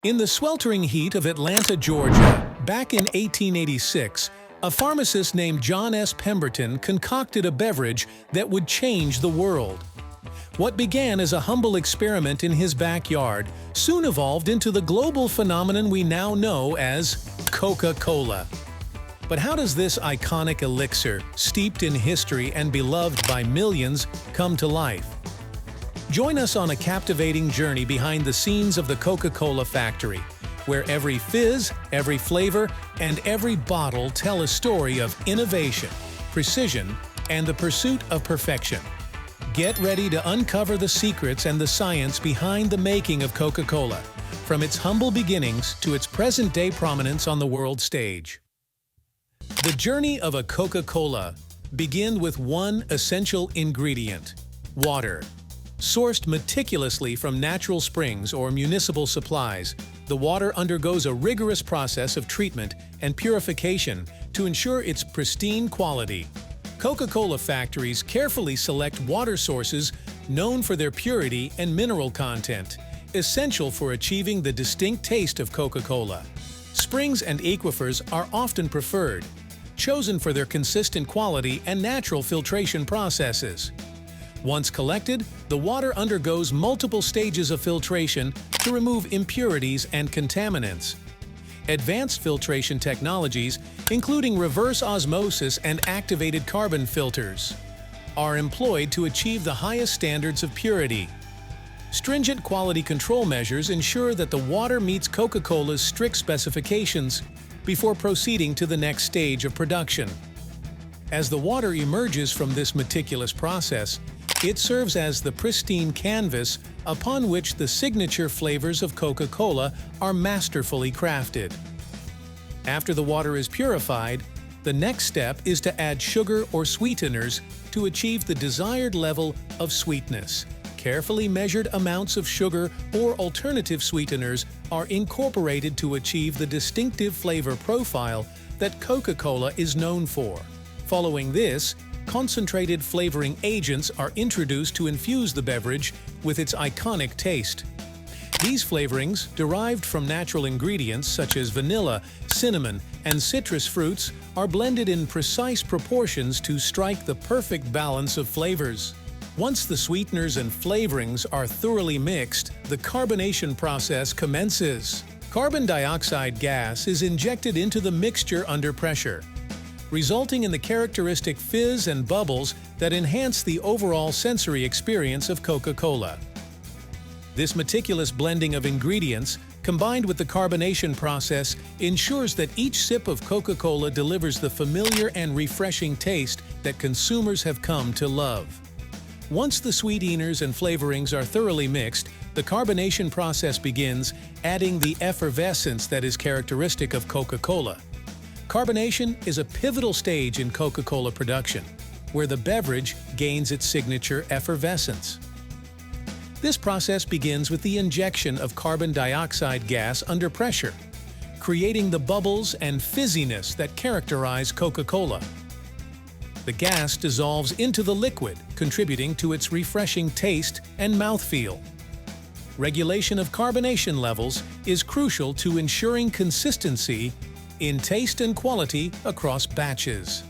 In the sweltering heat of Atlanta, Georgia, back in 1886, a pharmacist named John S. Pemberton concocted a beverage that would change the world. What began as a humble experiment in his backyard soon evolved into the global phenomenon we now know as Coca Cola. But how does this iconic elixir, steeped in history and beloved by millions, come to life? Join us on a captivating journey behind the scenes of the Coca-Cola factory, where every fizz, every flavor, and every bottle tell a story of innovation, precision, and the pursuit of perfection. Get ready to uncover the secrets and the science behind the making of Coca-Cola, from its humble beginnings to its present-day prominence on the world stage. The journey of a Coca-Cola begins with one essential ingredient: water. Sourced meticulously from natural springs or municipal supplies, the water undergoes a rigorous process of treatment and purification to ensure its pristine quality. Coca-Cola factories carefully select water sources known for their purity and mineral content, essential for achieving the distinct taste of Coca-Cola. Springs and aquifers are often preferred, chosen for their consistent quality and natural filtration processes. Once collected, the water undergoes multiple stages of filtration to remove impurities and contaminants. Advanced filtration technologies, including reverse osmosis and activated carbon filters, are employed to achieve the highest standards of purity. Stringent quality control measures ensure that the water meets Coca-Cola's strict specifications before proceeding to the next stage of production. As the water emerges from this meticulous process, it serves as the pristine canvas upon which the signature flavors of Coca-Cola are masterfully crafted. After the water is purified, the next step is to add sugar or sweeteners to achieve the desired level of sweetness. Carefully measured amounts of sugar or alternative sweeteners are incorporated to achieve the distinctive flavor profile that Coca-Cola is known for. Following this, concentrated flavoring agents are introduced to infuse the beverage with its iconic taste. These flavorings, derived from natural ingredients such as vanilla, cinnamon, and citrus fruits, are blended in precise proportions to strike the perfect balance of flavors. Once the sweeteners and flavorings are thoroughly mixed, the carbonation process commences. Carbon dioxide gas is injected into the mixture under pressure, resulting in the characteristic fizz and bubbles that enhance the overall sensory experience of Coca-Cola. This meticulous blending of ingredients, combined with the carbonation process, ensures that each sip of Coca-Cola delivers the familiar and refreshing taste that consumers have come to love. Once the sweeteners and flavorings are thoroughly mixed, the carbonation process begins, adding the effervescence that is characteristic of Coca-Cola. Carbonation is a pivotal stage in Coca-Cola production, where the beverage gains its signature effervescence. This process begins with the injection of carbon dioxide gas under pressure, creating the bubbles and fizziness that characterize Coca-Cola. The gas dissolves into the liquid, contributing to its refreshing taste and mouthfeel. Regulation of carbonation levels is crucial to ensuring consistency in taste and quality across batches.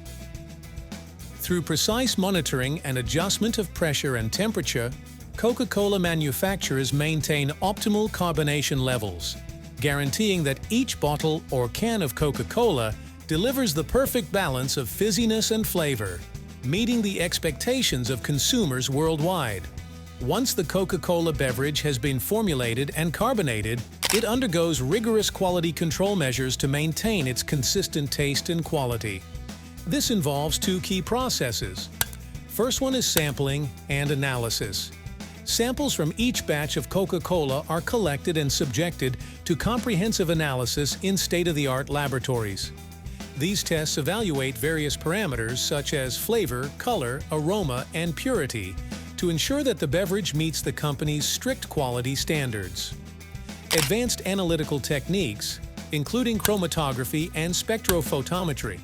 Through precise monitoring and adjustment of pressure and temperature, Coca-Cola manufacturers maintain optimal carbonation levels, guaranteeing that each bottle or can of Coca-Cola delivers the perfect balance of fizziness and flavor, meeting the expectations of consumers worldwide. Once the Coca-Cola beverage has been formulated and carbonated, it undergoes rigorous quality control measures to maintain its consistent taste and quality. This involves two key processes. First one is sampling and analysis. Samples from each batch of Coca-Cola are collected and subjected to comprehensive analysis in state-of-the-art laboratories. These tests evaluate various parameters such as flavor, color, aroma, and purity to ensure that the beverage meets the company's strict quality standards. Advanced analytical techniques, including chromatography and spectrophotometry,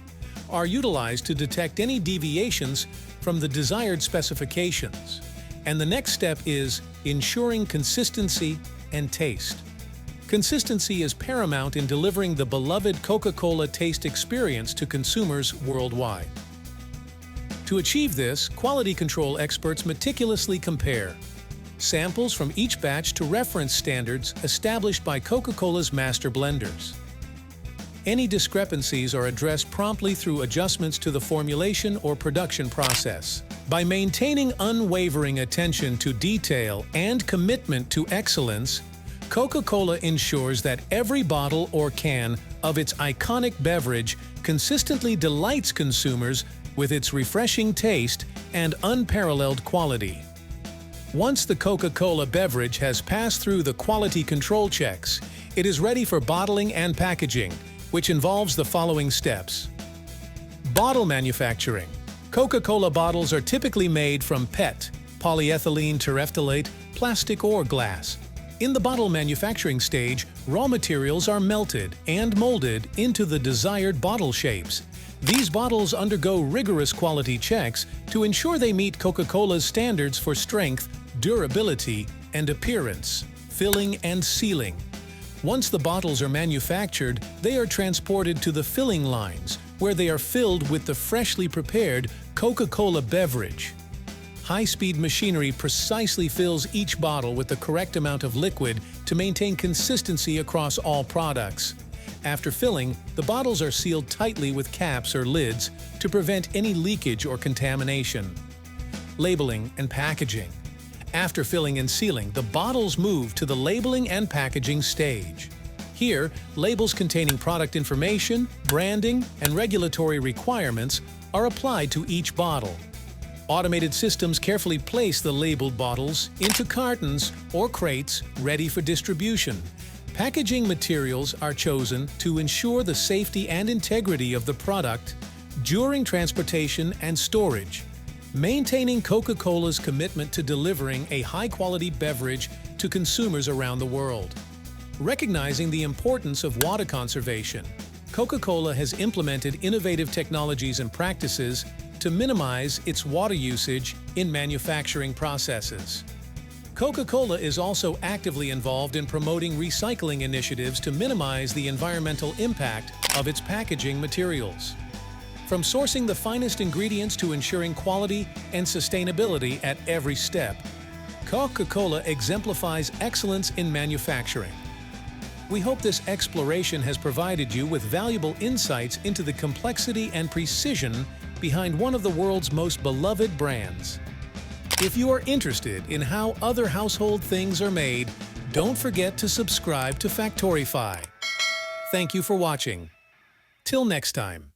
are utilized to detect any deviations from the desired specifications. And the next step is ensuring consistency and taste. Consistency is paramount in delivering the beloved Coca Cola taste experience to consumers worldwide. To achieve this, quality control experts meticulously compare samples from each batch to reference standards established by Coca Cola's master blenders. Any discrepancies are addressed promptly through adjustments to the formulation or production process. By maintaining unwavering attention to detail and commitment to excellence, Coca Cola ensures that every bottle or can of its iconic beverage consistently delights consumers with its refreshing taste and unparalleled quality. Once the Coca Cola beverage has passed through the quality control checks, it is ready for bottling and packaging, which involves the following steps. Bottle manufacturing. Coca Cola bottles are typically made from PET, polyethylene terephthalate, plastic or glass. In the bottle manufacturing stage, raw materials are melted and molded into the desired bottle shapes. These bottles undergo rigorous quality checks to ensure they meet Coca Cola's standards for strength, durability, and appearance. Filling and sealing. Once the bottles are manufactured, they are transported to the filling lines, where they are filled with the freshly prepared Coca Cola beverage. High-speed machinery precisely fills each bottle with the correct amount of liquid to maintain consistency across all products. After filling, the bottles are sealed tightly with caps or lids to prevent any leakage or contamination. Labeling and packaging. After filling and sealing, the bottles move to the labeling and packaging stage. Here, labels containing product information, branding, and regulatory requirements are applied to each bottle. Automated systems carefully place the labeled bottles into cartons or crates ready for distribution. Packaging materials are chosen to ensure the safety and integrity of the product during transportation and storage, maintaining Coca Cola's commitment to delivering a high-quality beverage to consumers around the world. Recognizing the importance of water conservation, Coca Cola has implemented innovative technologies and practices to minimize its water usage in manufacturing processes. Coca Cola is also actively involved in promoting recycling initiatives to minimize the environmental impact of its packaging materials. From sourcing the finest ingredients to ensuring quality and sustainability at every step, Coca Cola exemplifies excellence in manufacturing. We hope this exploration has provided you with valuable insights into the complexity and precision behind one of the world's most beloved brands. If you are interested in how other household things are made, don't forget to subscribe to Factorify. Thank you for watching. Till next time.